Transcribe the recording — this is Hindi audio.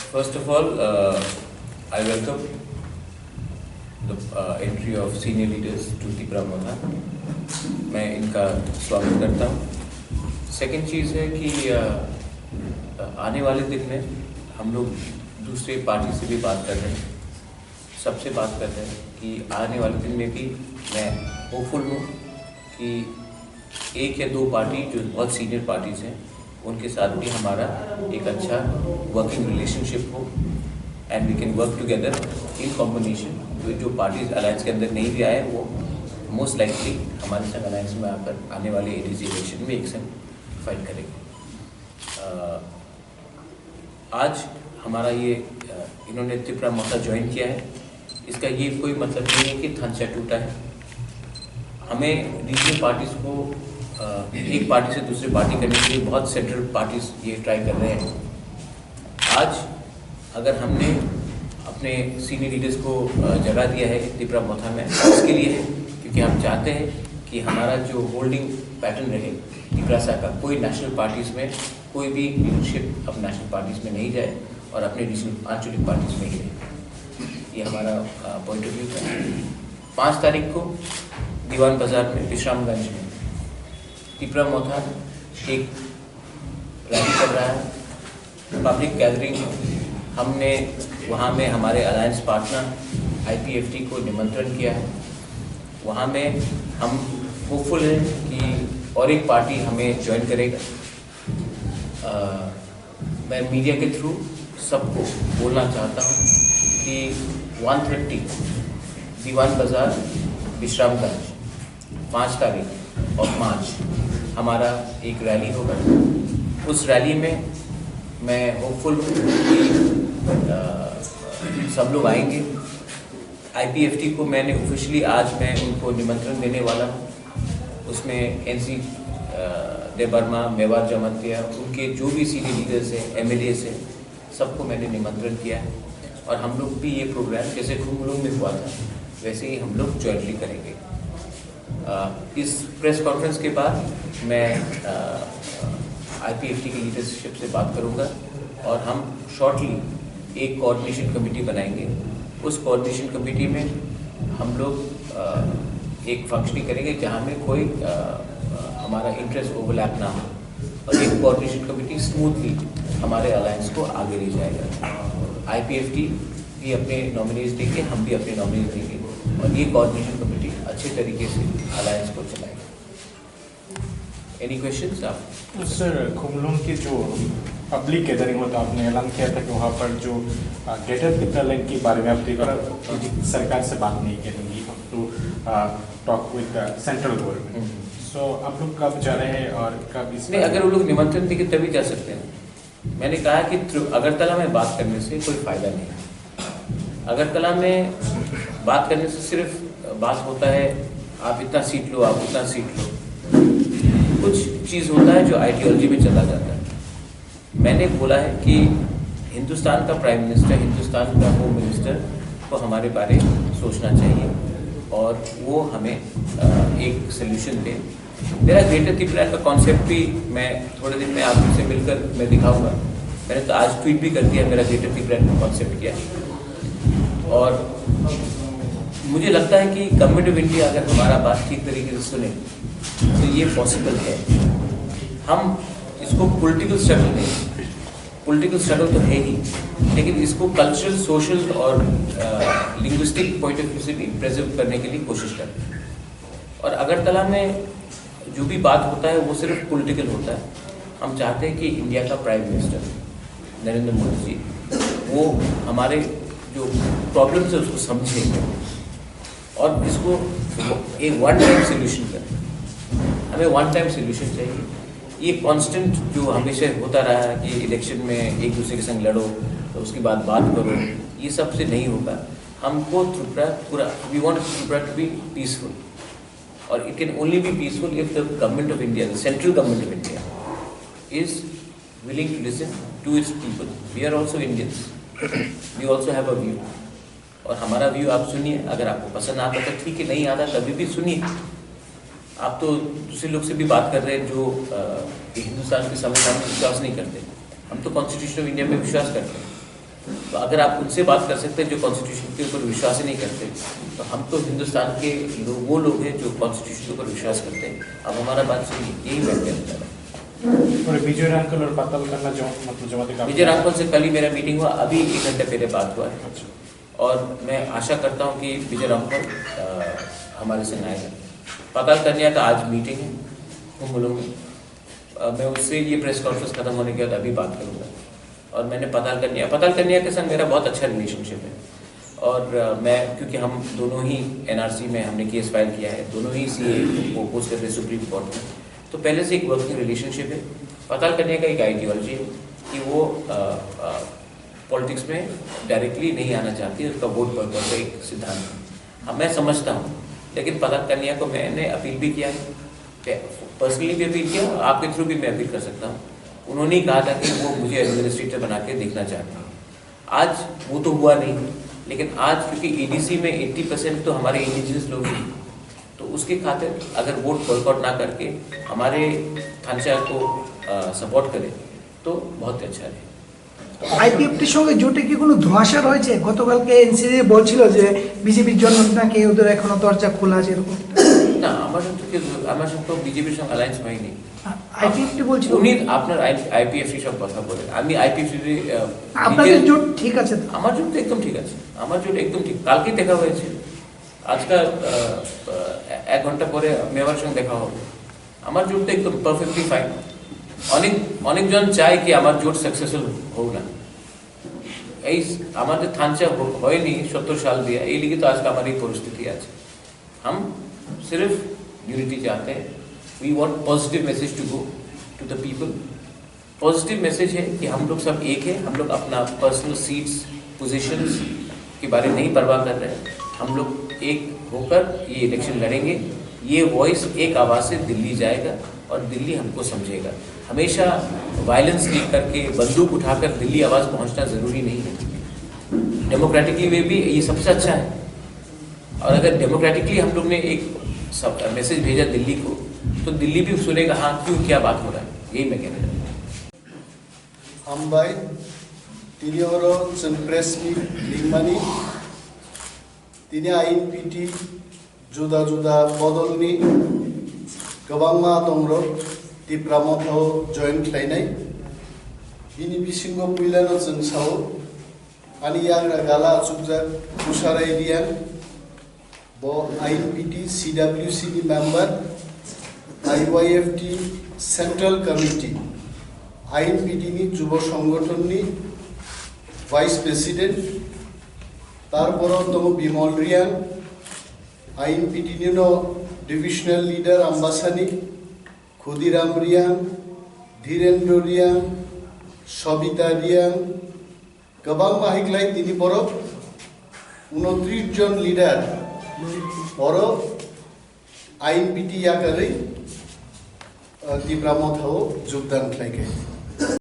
First of all, I welcome the entry of senior leaders to Tipra मोथा। मैं इनका स्वागत करता हूँ। सेकेंड चीज़ है कि आने वाले दिन में हम लोग दूसरे पार्टी से भी बात कर रहे हैं, सबसे बात कर रहे हैं कि आने वाले दिन में भी मैं होपफुल हूँ कि एक या दो पार्टी जो बहुत सीनियर पार्टीज़ हैं उनके साथ भी हमारा एक अच्छा वर्किंग रिलेशनशिप हो and we can work together in combination. जो पार्टीज अलायंस के अंदर नहीं भी आए वो मोस्ट लाइकली हमारे संग अलायंस में आकर आने वाले एडीसी इलेक्शन में एक संग फाइट करेंगे। आज हमारा ये इन्होंने तिपरा मोथा ज्वाइन किया है, इसका ये कोई मतलब नहीं है कि थंचा टूटा है। हमें रीजनल पार्टीज़ को एक पार्टी से दूसरी पार्टी करने के लिए बहुत सेंट्रल पार्टीज ये ट्राई कर रहे हैं। आज अगर हमने अपने सीनियर लीडर्स को जगह दिया है तिपरा मोथा में, इसके लिए है क्योंकि हम चाहते हैं कि हमारा जो होल्डिंग पैटर्न रहे तिपरासा का, कोई नेशनल पार्टीज़ में कोई भी लीडरशिप अब नेशनल पार्टीज़ में नहीं जाए और अपने रीजनल आंचलिक पार्टीज़ में ही रहे। ये हमारा पॉइंट ऑफ व्यू है। 5 तारीख को दीवान बाज़ार में विश्रामगंज में तिपरा मोथा एक रैली कर रहा है, पब्लिक गैदरिंग। हमने वहाँ में हमारे अलायंस पार्टनर आईपीएफटी को निमंत्रण किया है। वहाँ में हम होपफुल हैं कि और एक पार्टी हमें ज्वाइन करेगा। मैं मीडिया के थ्रू सबको बोलना चाहता हूँ कि 130 दीवान बाज़ार विश्रामगंज 5 तारीख और 5 हमारा एक रैली होगा। उस रैली में मैं होपफुल हूँ कि सब लोग आएंगे। आईपीएफटी को मैंने ऑफिशियली आज मैं उनको निमंत्रण देने वाला हूँ। उसमें एनसी देबर्मा, मेवार जमंतिया, उनके जो भी सीनियर लीडर्स हैं, एमएलएस हैं, सबको मैंने निमंत्रण किया है। और हम लोग भी ये प्रोग्राम जैसे खुमलुंग में हुआ था वैसे ही हम लोग जॉइंटली करेंगे। इस प्रेस कॉन्फ्रेंस के बाद मैं आईपीएफटी की लीडरशिप से बात करूंगा और हम शॉर्टली एक कोऑर्डिनेशन कमेटी बनाएंगे। उस कोऑर्डिनेशन कमेटी में हम लोग एक फंक्शनिंग करेंगे जहां में कोई हमारा इंटरेस्ट ओवरलैप ना हो और एक कोऑर्डिनेशन कमेटी स्मूथली हमारे अलायंस को आगे ले जाएगा। आईपीएफटी भी अपने नॉमिनीज देंगे, हम भी अपने नॉमिनीज देंगे और ये कोऑर्डिनेशन कमेटी अच्छे तरीके से अलायंस को चलाएगा। एनी क्वेश्चंस आप? सर, खुमलुंग की जो पब्लिक गैदरिंग होता आपने ऐलान किया था कि वहाँ पर जो ग्रेटर तिपरा लाइन के बारे में आप सरकार से बात नहीं करेंगी, हम to talk with central government. So आप लोग कब जा रहे हैं और कब इस नहीं, अगर वो लोग निमंत्रण देंगे तभी जा सकते हैं। मैंने कहा कि अगरतला में बात करने से कोई फायदा नहीं। अगरतला में बात करने से सिर्फ बात होता है आप इतना सीट लो, आप उतना सीट लो, कुछ चीज़ होता है जो आइडियोलॉजी में चला जाता है। मैंने बोला है कि हिंदुस्तान का प्राइम मिनिस्टर, हिंदुस्तान का होम मिनिस्टर को हमारे बारे में सोचना चाहिए और वो हमें एक सोल्यूशन दे। मेरा ग्रेटर तिपरा का कॉन्सेप्ट भी मैं थोड़े दिन में आपसे मिलकर मैं दिखाऊंगा। मैंने तो आज ट्वीट भी कर दिया मेरा ग्रेटर तिपरा का कॉन्सेप्ट क्या है। और मुझे लगता है कि गवर्नमेंट ऑफ इंडिया अगर हमारा बात ठीक तरीके से सुने तो ये पॉसिबल है। हम इसको पॉलिटिकल स्ट्रगल नहीं, पॉलिटिकल स्ट्रगल तो है ही, लेकिन इसको कल्चरल, सोशल और लिंग्विस्टिक पॉइंट ऑफ व्यू से भी प्रेजर्व करने के लिए कोशिश करते हैं। और अगरतला में जो भी बात होता है वो सिर्फ पॉलिटिकल होता है। हम चाहते हैं कि इंडिया का प्राइम मिनिस्टर नरेंद्र मोदी जी वो हमारे जो प्रॉब्लम्स है उसको समझे और इसको एक वन टाइम सोल्यूशन करें। हमें वन टाइम सोल्यूशन चाहिए। ये कांस्टेंट जो हमेशा होता रहा है कि इलेक्शन में एक दूसरे के संग लड़ो तो उसके बाद बात करो, ये सब से नहीं होगा। हमको त्रिपुरा पूरा, we want Tripura to be peaceful और it can only be peaceful if the government of India, the central government of India is willing to listen to its people. We are also Indians. We also have a view. और हमारा व्यू आप सुनिए, अगर आपको पसंद आता तो ठीक है, नहीं आता तभी भी सुनिए। आप तो दूसरे लोग से भी बात कर रहे हैं जो हिंदुस्तान के संविधान में विश्वास नहीं करते। हम तो कॉन्स्टिट्यूशन ऑफ इंडिया में विश्वास करते हैं। तो अगर आप उनसे बात कर सकते हैं जो कॉन्स्टिट्यूशन के ऊपर विश्वास ही नहीं करते, तो हम तो हिंदुस्तान के वो लोग हैं जो कॉन्स्टिट्यूशन के ऊपर विश्वास करते हैं। अब हमारा बात सुनिए, यही मैं कहना चाह रहा हूँ। और विजय रांकल और पाताल करना जो मतलब जमात विजय रांकल से कल ही मेरा मीटिंग हुआ, अभी 1 घंटे पहले बात हुआ है। अच्छा। और मैं आशा करता हूँ कि विजय रांकल हमारे संग आएगा। पाताल कन्या का आज मीटिंग है कुंभलों में। मैं उससे ये प्रेस कॉन्फ्रेंस खत्म होने के बाद अभी बात करूँगा। और मैंने पाताल कन्या के संग मेरा बहुत अच्छा रिलेशनशिप है। और मैं क्योंकि हम दोनों ही एनआरसी में हमने केस फाइल किया है, दोनों ही सीए को पोस्ट करते सुप्रीम कोर्ट में, तो पहले से एक वर्किंग रिलेशनशिप है। पाताल कन्या का एक आइडियोलॉजी है कि वो पॉलिटिक्स में डायरेक्टली नहीं आना चाहती है, उसका वोट पर का एक सिद्धांत है। मैं समझता हूँ, लेकिन पाताल कन्या को मैंने अपील भी किया है, पर्सनली भी अपील किया, आपके थ्रू भी मैं अपील कर सकता हूँ। उन्होंने ही कहा था कि वो मुझे एडमिनिस्ट्रेटर बना के देखना चाहते हैं। आज वो तो हुआ नहीं, लेकिन आज क्योंकि एडीसी में 80% तो हमारे इंडिजिनस लोग हैं, तो उसके खातिर अगर वोट बॉयकॉट ना करके हमारे थानचा को सपोर्ट करे तो बहुत अच्छा है। আইপিএফটির সঙ্গে জোটে কি কোনো ধোঁয়াশা রয়েছে? গতকালকে এনসিডি বলছিল যে বিজেপির জন্য নাকি ওদের এখনো দরজা খোলা আছে এরকম। না, আমার সঙ্গে তো বিজেপির সঙ্গে অ্যালায়েন্স হয়নি। আইপিএফটি বলছিল উনি আপনার আইপিএফটি সব কথা বলে, আমি আইপিএফটি আপনাদের জোট ঠিক আছে তো? আমার জোট তো একদম ঠিক আছে, আমার জোট একদম ঠিক। কালকেই দেখা হয়েছে, আজকাল 1 ঘন্টা পরে মেয়রের সঙ্গে দেখা হবে। আমার জোট তো একদম পারফেক্টলি ফাইন। অনেকজন চায় কি আমার জোট সাকসেসফুল হোক না, এই আমাদের থানচা হয়নি 70 साल दिया, এই লিগে তো আজকে আমার এই পরিস্থিতি আছে। हम सिर्फ यूनिटी चाहते हैं। We want positive message to go to the people. Positive message है कि हम लोग सब एक है, हम लोग अपना पर्सनल सीट्स पोजीशंस के बारे में नहीं परवाह कर रहे हैं। हम लोग एक होकर ये इलेक्शन लड़ेंगे। ये वॉइस एक आवाज़ से दिल्ली जाएगा और दिल्ली हमको समझेगा। हमेशा वायलेंस लीक करके बंदूक उठाकर दिल्ली आवाज़ पहुंचना ज़रूरी नहीं है। डेमोक्रेटिकली वे भी ये सबसे अच्छा है। और अगर डेमोक्रेटिकली हम लोग ने एक मैसेज भेजा दिल्ली को, तो दिल्ली भी सुनेगा हाँ क्यों क्या बात हो रहा है। यही मैं कहना चाहता हूँ। हामबाय तिनी हरो जों प्रेस मिट लिंमानि तिनी आईएनपिटि जुदा जुदा बदलनि गोबां मा दंरो तिप्रामथाव जयन खालायनाय बिनि बिसिंगो पुइलानो जों सावो आनि याग्रा गाला जुगजा मुसारायरिया बो आईएनपिटि सीडब्ल्यूसी नि मेम्बर आईवाईएफटी सेंट्रल कमिटी आईएनपिटि नि जुब संगठन नि वाइस प्रेसिडेंट तारपर दङ बिमल रियान आईएनपिटि नि डिविजनल लीडर आम्बासानी खुदीराम रियान धीरेन्द्र रियान सबिता रियान गोबां माहिग्लाय तिनि बर 29 जन लीडर बर आईएनपिटि याकारै तिप्रामथाव योगदान खालायखाय।